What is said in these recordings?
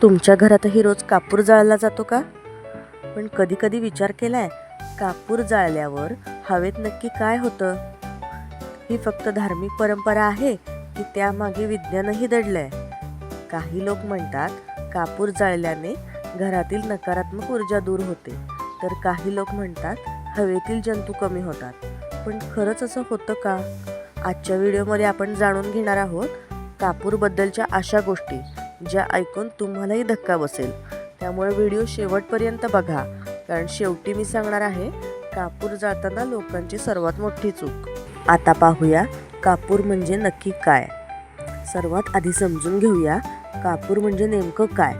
तुमच्या घरातही रोज कापूर जाळला जातो का? पण कधी कधी विचार केलाय, कापूर जाळल्यावर हवेत नक्की काय होतं? ही फक्त धार्मिक परंपरा आहे की त्यामागे विज्ञानही दडलंय? काही लोक म्हणतात कापूर जाळल्याने घरातील नकारात्मक ऊर्जा दूर होते, तर काही लोक म्हणतात हवेतील जंतू कमी होतात. पण खरंच असं होतं का? आजच्या व्हिडिओमध्ये आपण जाणून घेणार आहोत कापूरबद्दलच्या अशा गोष्टी ज्या ऐकून तुम्हालाही धक्का बसेल. त्यामुळे व्हिडिओ शेवटपर्यंत बघा, कारण शेवटी मी सांगणार आहे कापूर जाळताना लोकांची सर्वात मोठी चूक. आता पाहूया कापूर म्हणजे नक्की काय. सर्वात आधी समजून घेऊया कापूर म्हणजे नेमकं काय.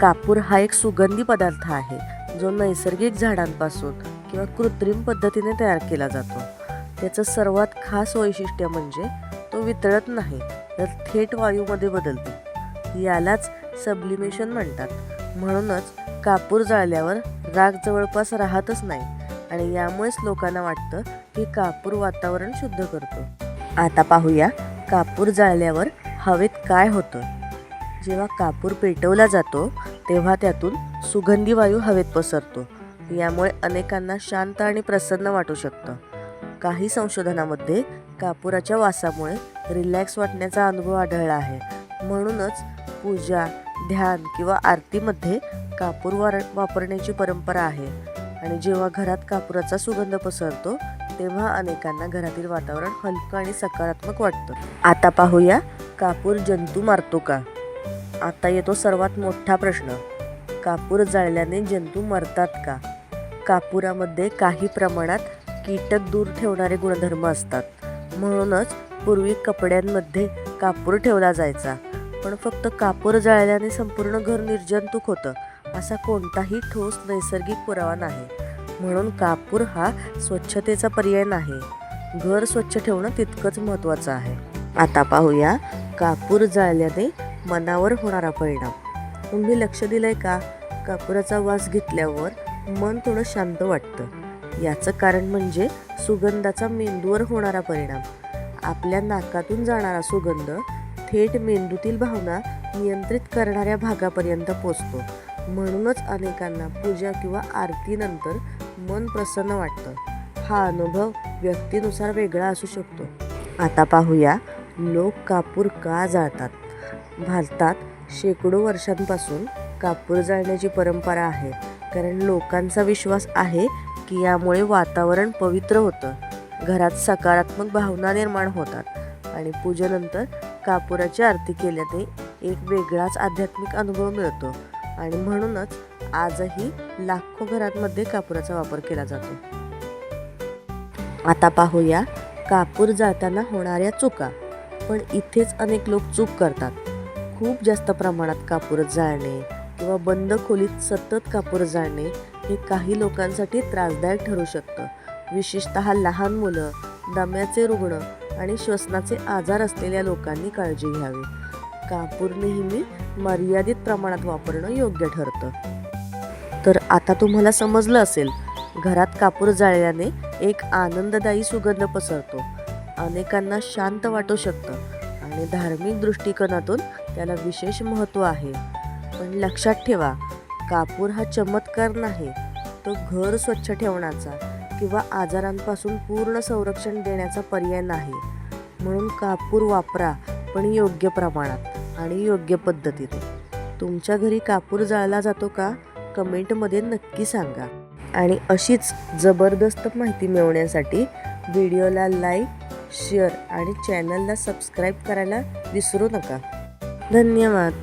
कापूर हा एक सुगंधी पदार्थ आहे जो नैसर्गिक झाडांपासून किंवा कृत्रिम पद्धतीने तयार केला जातो. त्याचं सर्वात खास वैशिष्ट्य म्हणजे तो वितळत नाही, तर थेट वायूमध्ये बदलतो. यालाच सब्लिमेशन म्हणतात. म्हणूनच कापूर जाळल्यावर राग जवळपास राहतच नाही आणि यामुळेच लोकांना वाटतं की कापूर वातावरण शुद्ध करतो. आता पाहूया कापूर जाळल्यावर हवेत काय होतं. जेव्हा कापूर पेटवला जातो तेव्हा त्यातून सुगंधी वायू हवेत पसरतो. यामुळे अनेकांना शांत आणि प्रसन्न वाटू शकतं. काही संशोधनामध्ये कापुराच्या वासामुळे रिलॅक्स वाटण्याचा अनुभव आढळला आहे. म्हणूनच पूजा, ध्यान किंवा आरतीमध्ये कापूर वापरण्याची परंपरा आहे. आणि जेव्हा घरात कापुराचा सुगंध पसरतो तेव्हा अनेकांना घरातील वातावरण हलकं आणि सकारात्मक वाटतं. आता पाहूया कापूर जंतू मारतो का. आता येतो सर्वात मोठा प्रश्न, कापूर जाळल्याने जंतू मरतात का? कापुरामध्ये काही प्रमाणात कीटक दूर ठेवणारे गुणधर्म असतात. म्हणूनच पूर्वी कपड्यांमध्ये कापूर ठेवला जायचा. पण फक्त कापूर जाळल्याने संपूर्ण घर निर्जंतुक होतं असा कोणताही ठोस नैसर्गिक पुरावा नाही. म्हणून कापूर हा स्वच्छतेचा पर्याय नाही, घर स्वच्छ ठेवणं तितकंच महत्त्वाचं आहे. आता पाहूया कापूर जाळल्याने मनावर होणारा परिणाम. तुम्ही लक्ष दिलंय का? कापुराचा वास घेतल्यावर मन थोडं शांत वाटतं. याचं कारण म्हणजे सुगंधाचा मेंदूवर होणारा परिणाम. आपल्या नाकातून जाणारा सुगंध थेट मेंदूतील भावना नियंत्रित करणाऱ्या भागापर्यंत पोचतो. म्हणूनच अनेकांना पूजा किंवा आरतीनंतर मन प्रसन्न वाटतं. हा अनुभव व्यक्तीनुसार वेगळा असू शकतो. आता पाहूया लोक कापूर का जाळतात. भारतात शेकडो वर्षांपासून कापूर जाळण्याची परंपरा आहे, कारण लोकांचा विश्वास आहे की यामुळे वातावरण पवित्र होतं, घरात सकारात्मक भावना निर्माण होतात आणि पूजेनंतर कापुराची आरती केल्याने एक वेगळाच आध्यात्मिक अनुभव मिळतो. आणि म्हणूनच आजही लाखो घरांमध्ये कापुराचा वापर केला जातो. आता पाहूया कापूर जाळताना होणाऱ्या चुका. पण इथेच अनेक लोक चूक करतात. खूप जास्त प्रमाणात कापूर जाळणे किंवा बंद खोलीत सतत कापूर जाळणे हे काही लोकांसाठी त्रासदायक ठरू शकतं. विशेषतः लहान मुलं, दम्याचे रुग्ण आणि श्वसनाचे आजार असलेल्या लोकांनी काळजी घ्यावी. कापूर नेहमी मर्यादित प्रमाणात वापरणं योग्य ठरतं. तर आता तुम्हाला समजलं असेल, घरात कापूर जाळल्याने एक आनंददायी सुगंध पसरतो, अनेकांना शांत वाटू शकतं आणि धार्मिक दृष्टिकोनातून त्याला विशेष महत्त्व आहे. पण लक्षात ठेवा, कापूर हा चमत्कार नाही, तो घर स्वच्छ ठेवण्याचा किंवा आजारांपासून पूर्ण संरक्षण देण्याचा पर्याय नाही. म्हणून कापूर वापरा, पण योग्य प्रमाणात आणि योग्य पद्धतीने. तुमच्या घरी कापूर जाळला जातो का? कमेंटमध्ये नक्की सांगा. आणि अशीच जबरदस्त माहिती मिळवण्यासाठी व्हिडिओला लाईक, शेअर आणि चॅनलला सबस्क्राईब करायला विसरू नका. धन्यवाद.